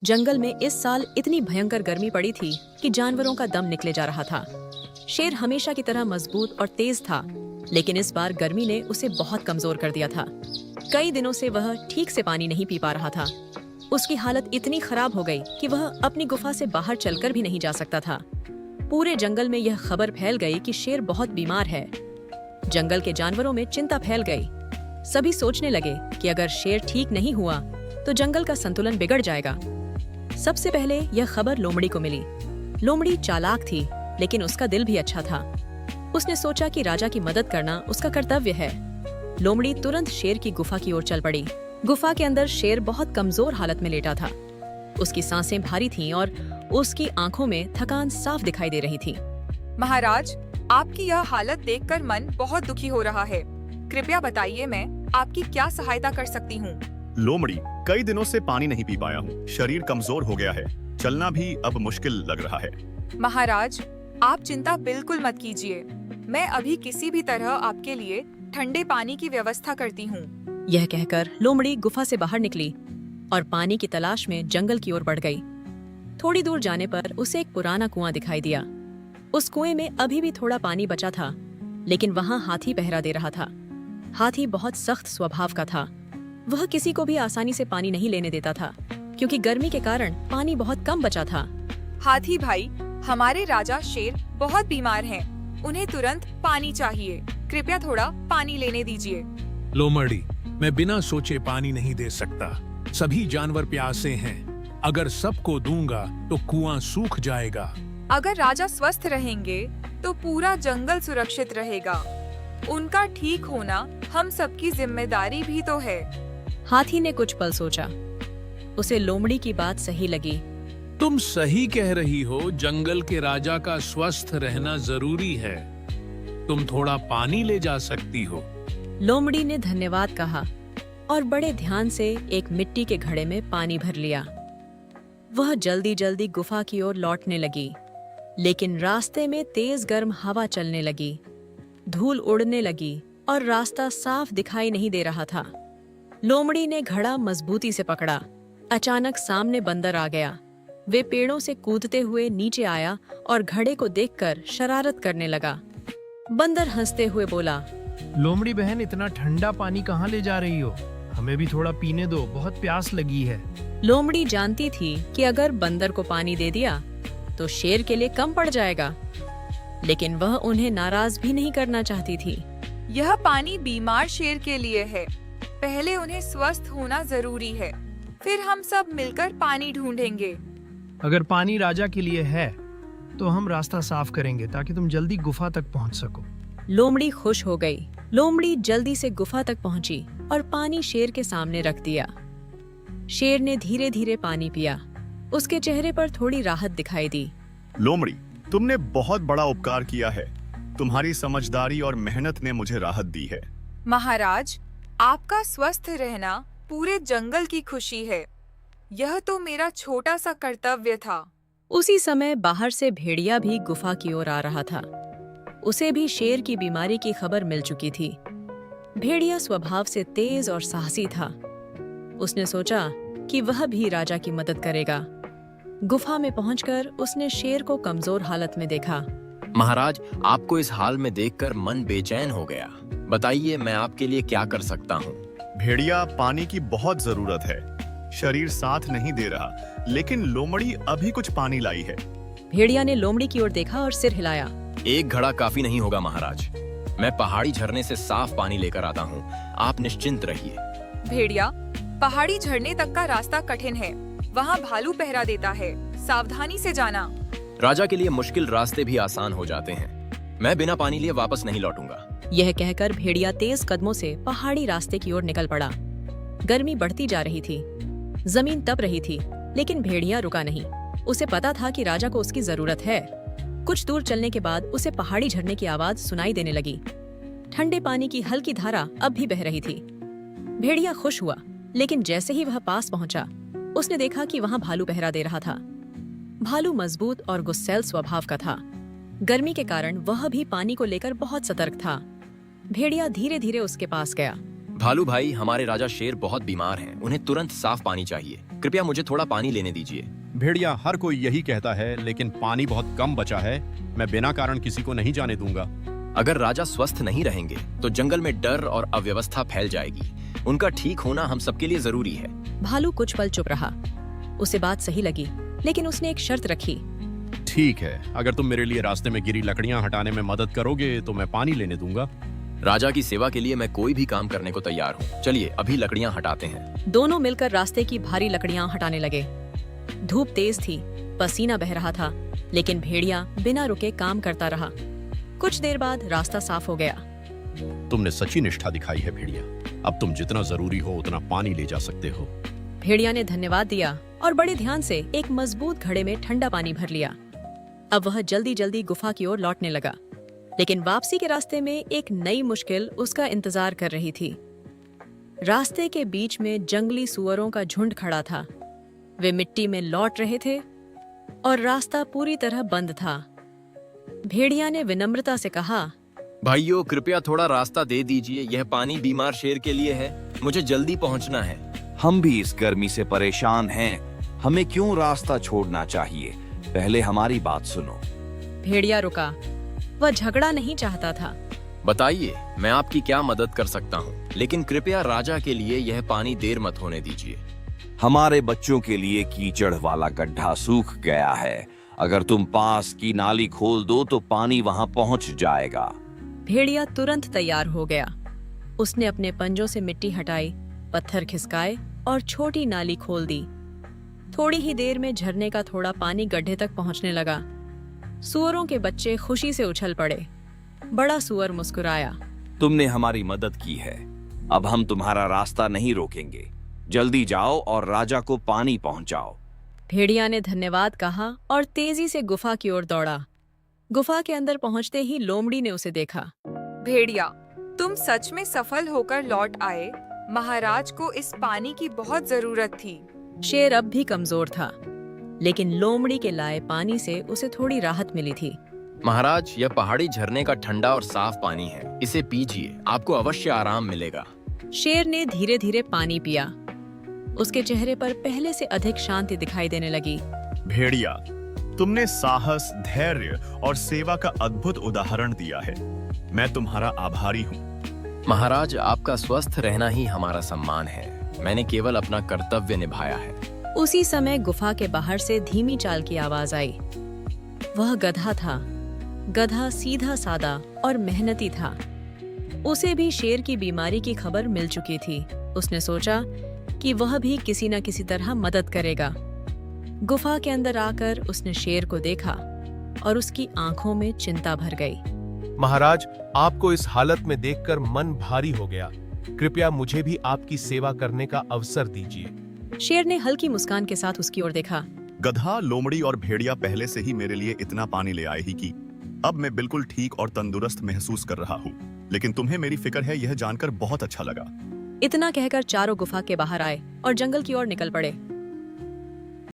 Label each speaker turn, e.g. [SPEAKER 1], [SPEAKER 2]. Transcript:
[SPEAKER 1] जंगल में इस साल इतनी भयंकर गर्मी पड़ी थी कि जानवरों का दम निकले जा रहा था। शेर हमेशा की तरह मजबूत और तेज था, लेकिन इस बार गर्मी ने उसे बहुत कमजोर कर दिया था। कई दिनों से वह ठीक से पानी नहीं पी पा रहा था। उसकी हालत इतनी खराब हो गई कि वह अपनी गुफा से बाहर चलकर भी नहीं जा सकता था। पूरे जंगल में यह खबर फैल गई कि शेर बहुत बीमार है। जंगल के जानवरों में चिंता फैल गई। सभी सोचने लगे कि अगर शेर ठीक नहीं हुआ तो जंगल का संतुलन बिगड़ जाएगा। सबसे पहले यह खबर लोमड़ी को मिली। लोमड़ी चालाक थी, लेकिन उसका दिल भी अच्छा था। उसने सोचा कि राजा की मदद करना उसका कर्तव्य है। लोमड़ी तुरंत शेर की गुफा की ओर चल पड़ी। गुफा के अंदर शेर बहुत कमजोर हालत में लेटा था। उसकी सांसें भारी थीं और उसकी आंखों में थकान साफ दिखाई दे रही थी।
[SPEAKER 2] महाराज, आपकी यह हालत देखकर मन बहुत दुखी हो रहा है। कृपया बताइए, मैं आपकी क्या सहायता कर सकती हूँ?
[SPEAKER 3] लोमड़ी, कई दिनों से पानी नहीं पी पाया हूँ। शरीर कमजोर हो गया है, चलना भी अब मुश्किल लग रहा है।
[SPEAKER 2] महाराज, आप चिंता बिल्कुल मत कीजिए। मैं अभी किसी भी तरह आपके लिए ठंडे पानी की व्यवस्था करती हूँ।
[SPEAKER 1] यह कहकर लोमड़ी गुफा से बाहर निकली और पानी की तलाश में जंगल की ओर बढ़ गई। थोड़ी दूर जाने पर उसे एक पुराना कुआं दिखाई दिया। उस कुएं में अभी भी थोड़ा पानी बचा था, लेकिन वहां हाथी पहरा दे रहा था। हाथी बहुत सख्त स्वभाव का था। वह किसी को भी आसानी से पानी नहीं लेने देता था, क्योंकि गर्मी के कारण पानी बहुत कम बचा था।
[SPEAKER 2] हाथी भाई, हमारे राजा शेर बहुत बीमार हैं। उन्हें तुरंत पानी चाहिए। कृपया थोड़ा पानी लेने दीजिए।
[SPEAKER 4] लोमड़ी, मैं बिना सोचे पानी नहीं दे सकता। सभी जानवर प्यासे हैं। अगर सबको दूंगा तो कुआं सूख जाएगा।
[SPEAKER 2] अगर राजा स्वस्थ रहेंगे तो पूरा जंगल सुरक्षित रहेगा। उनका ठीक होना हम सबकी जिम्मेदारी भी तो है।
[SPEAKER 1] हाथी ने कुछ पल सोचा। उसे लोमड़ी की बात सही लगी।
[SPEAKER 4] तुम सही कह रही हो, जंगल के राजा का स्वस्थ रहना जरूरी है। तुम थोड़ा पानी ले जा सकती हो।
[SPEAKER 1] लोमड़ी ने धन्यवाद कहा और बड़े ध्यान से एक मिट्टी के घड़े में पानी भर लिया। वह जल्दी जल्दी गुफा की ओर लौटने लगी, लेकिन रास्ते में तेज गर्म हवा चलने लगी। धूल उड़ने लगी और रास्ता साफ दिखाई नहीं दे रहा था। लोमड़ी ने घड़ा मजबूती से पकड़ा। अचानक सामने बंदर आ गया। वे पेड़ों से कूदते हुए नीचे आया और घड़े को देखकर शरारत करने लगा। बंदर हंसते हुए बोला,
[SPEAKER 5] लोमड़ी बहन, इतना ठंडा पानी कहाँ ले जा रही हो? हमें भी थोड़ा पीने दो, बहुत प्यास लगी है।
[SPEAKER 1] लोमड़ी जानती थी कि अगर बंदर को पानी दे दिया तो शेर के लिए कम पड़ जाएगा, लेकिन वह उन्हें नाराज भी नहीं करना चाहती थी।
[SPEAKER 2] यह पानी बीमार शेर के लिए है। पहले उन्हें स्वस्थ होना जरूरी है, फिर हम सब मिलकर पानी ढूंढेंगे।
[SPEAKER 5] अगर पानी राजा के लिए है तो हम रास्ता साफ करेंगे ताकि तुम जल्दी गुफा तक पहुंच सको।
[SPEAKER 1] लोमड़ी खुश हो गई। लोमड़ी जल्दी से गुफा तक पहुंची और पानी शेर के सामने रख दिया। शेर ने धीरे धीरे पानी पिया। उसके चेहरे पर थोड़ी राहत दिखाई दी।
[SPEAKER 3] लोमड़ी, तुमने बहुत बड़ा उपकार किया है। तुम्हारी समझदारी और मेहनत ने मुझे राहत दी है।
[SPEAKER 2] महाराज, आपका स्वस्थ रहना पूरे जंगल की खुशी है। यह तो मेरा छोटा सा कर्तव्य था।
[SPEAKER 1] उसी समय बाहर से भेड़िया भी गुफा की ओर आ रहा था। उसे भी शेर की बीमारी की खबर मिल चुकी थी। भेड़िया स्वभाव से तेज और साहसी था। उसने सोचा कि वह भी राजा की मदद करेगा। गुफा में पहुंचकर उसने शेर को कमजोर हालत में देखा।
[SPEAKER 6] महाराज, आपको इस हाल में देखकर मन बेचैन हो गया। बताइए, मैं आपके लिए क्या कर सकता हूँ?
[SPEAKER 3] भेड़िया, पानी की बहुत जरूरत है। शरीर साथ नहीं दे रहा, लेकिन लोमड़ी अभी कुछ पानी लाई है।
[SPEAKER 1] भेड़िया ने लोमड़ी की ओर देखा और सिर हिलाया।
[SPEAKER 6] एक घड़ा काफी नहीं होगा महाराज। मैं पहाड़ी झरने से साफ पानी लेकर आता हूँ। आप निश्चिंत रहिए।
[SPEAKER 2] भेड़िया, पहाड़ी झरने तक का रास्ता कठिन है। वहाँ भालू पहरा देता है। सावधानी से जाना।
[SPEAKER 6] राजा के लिए मुश्किल रास्ते भी आसान हो जाते हैं। मैं बिना पानी लिए वापस नहीं लौटूंगा।
[SPEAKER 1] यह कहकर भेड़िया तेज कदमों से पहाड़ी रास्ते की ओर निकल पड़ा। गर्मी बढ़ती जा रही थी। जमीन तप रही थी, लेकिन भेड़िया रुका नहीं। उसे पता था कि राजा को उसकी जरूरत है। कुछ दूर चलने के बाद उसे पहाड़ी झरने की आवाज सुनाई देने लगी। ठंडे पानी की हल्की धारा अब भी बह रही थी। भेड़िया खुश हुआ, लेकिन जैसे ही वह पास पहुंचा, उसने देखा कि वहां भालू पहरा दे रहा था। भालू मजबूत और गुस्सैल स्वभाव का था। गर्मी के कारण वह भी पानी को लेकर बहुत सतर्क था। भेड़िया धीरे धीरे उसके पास गया।
[SPEAKER 6] भालू भाई, हमारे राजा शेर बहुत बीमार हैं। उन्हें तुरंत साफ पानी चाहिए। कृपया मुझे थोड़ा पानी लेने दीजिए।
[SPEAKER 7] भेड़िया, हर कोई यही कहता है, लेकिन पानी बहुत कम बचा है। मैं बिना कारण किसी को नहीं जाने दूंगा।
[SPEAKER 6] अगर राजा स्वस्थ नहीं रहेंगे तो जंगल में डर और अव्यवस्था फैल जाएगी। उनका ठीक होना हम सबके लिए जरूरी है।
[SPEAKER 1] भालू कुछ पल चुप रहा। उसे बात सही लगी, लेकिन उसने एक शर्त रखी।
[SPEAKER 7] ठीक है, अगर तुम मेरे लिए रास्ते में गिरी लकड़ियां हटाने में मदद करोगे तो मैं पानी लेने दूंगा।
[SPEAKER 6] राजा की सेवा के लिए मैं कोई भी काम करने को तैयार हूँ। चलिए अभी लकड़ियाँ हटाते हैं।
[SPEAKER 1] दोनों मिलकर रास्ते की भारी लकड़ियां हटाने लगे। धूप तेज थी, पसीना बह रहा था, लेकिन भेड़िया बिना रुके काम करता रहा। कुछ देर बाद रास्ता साफ हो गया।
[SPEAKER 7] तुमने सच्ची निष्ठा दिखाई है भेड़िया। अब तुम जितना जरूरी हो उतना पानी ले जा सकते हो।
[SPEAKER 1] भेड़िया ने धन्यवाद दिया और बड़े ध्यान से एक मजबूत घड़े में ठंडा पानी भर लिया। अब वह जल्दी जल्दी गुफा की ओर लौटने लगा, लेकिन वापसी के रास्ते में एक नई मुश्किल उसका इंतजार कर रही थी। रास्ते के बीच में जंगली सुअरों का झुंड खड़ा था। वे मिट्टी में लौट रहे थे और रास्ता पूरी तरह बंद था। भेड़िया ने विनम्रता से कहा,
[SPEAKER 6] भाइयों, कृपया थोड़ा रास्ता दे दीजिए। यह पानी बीमार शेर के लिए है। मुझे जल्दी पहुंचना है।
[SPEAKER 8] हम भी इस गर्मी से परेशान हैं। हमें क्यों रास्ता छोड़ना चाहिए? पहले हमारी बात सुनो।
[SPEAKER 1] भेड़िया रुका। वह झगड़ा नहीं चाहता था।
[SPEAKER 6] बताइए, मैं आपकी क्या मदद कर सकता हूँ, लेकिन कृपया राजा के लिए यह पानी देर मत होने दीजिए।
[SPEAKER 8] हमारे बच्चों के लिए कीचड़ वाला गड्ढा सूख गया है। अगर तुम पास की नाली खोल दो तो पानी वहां पहुंच जाएगा।
[SPEAKER 1] भेड़िया तुरंत तैयार हो गया। उसने अपने पंजों से मिट्टी हटाई, पत्थर खिसकाए और छोटी नाली खोल दी। थोड़ी ही देर में झरने का थोड़ा पानी गड्ढे तक पहुंचने लगा। सुअरों के बच्चे खुशी से उछल पड़े। बड़ा सुअर मुस्कुराया।
[SPEAKER 8] तुमने हमारी मदद की है। अब हम तुम्हारा रास्ता नहीं रोकेंगे। जल्दी जाओ और राजा को पानी पहुंचाओ।
[SPEAKER 1] भेड़िया ने धन्यवाद कहा और तेजी से गुफा की ओर दौड़ा। गुफा के अंदर पहुंचते ही लोमड़ी ने उसे देखा।
[SPEAKER 2] भेड़िया, तुम सच में सफल होकर लौट आए। महाराज को इस पानी की बहुत जरूरत थी।
[SPEAKER 1] शेर अब भी कमजोर था, लेकिन लोमड़ी के लाए पानी से उसे थोड़ी राहत मिली थी।
[SPEAKER 6] महाराज, यह पहाड़ी झरने का ठंडा और साफ पानी है। इसे पीजिए, आपको अवश्य आराम मिलेगा।
[SPEAKER 1] शेर ने धीरे धीरे पानी पिया। उसके चेहरे पर पहले से अधिक शांति दिखाई देने लगी।
[SPEAKER 3] भेड़िया, तुमने साहस, धैर्य और सेवा का अद्भुत उदाहरण दिया है। मैं तुम्हारा आभारी हूँ।
[SPEAKER 6] महाराज, आपका स्वस्थ रहना ही हमारा सम्मान है। मैंने केवल अपना कर्तव्य निभाया है।
[SPEAKER 1] उसी समय गुफा के बाहर से धीमी चाल की आवाज आई। वह गधा था। गधा सीधा सादा और मेहनती था। उसे भी शेर की बीमारी की खबर मिल चुकी थी। उसने सोचा कि वह भी किसी न किसी तरह मदद करेगा। गुफा के अंदर आकर उसने शेर को देखा और उसकी आंखों में चिंता भर गई।
[SPEAKER 9] महाराज, आपको इस हालत में देखकर मन भारी हो गया। कृपया मुझे भी आपकी सेवा करने का अवसर दीजिए।
[SPEAKER 1] शेर ने हल्की मुस्कान के साथ उसकी ओर देखा।
[SPEAKER 3] गधा, लोमड़ी और भेड़िया पहले से ही मेरे लिए इतना पानी ले आए ही कि अब मैं बिल्कुल ठीक और तंदुरुस्त महसूस कर रहा हूँ। लेकिन तुम्हें मेरी फिक्र है, यह जानकर बहुत अच्छा लगा।
[SPEAKER 1] इतना कहकर चारों गुफा के बाहर आए और जंगल की ओर निकल पड़े।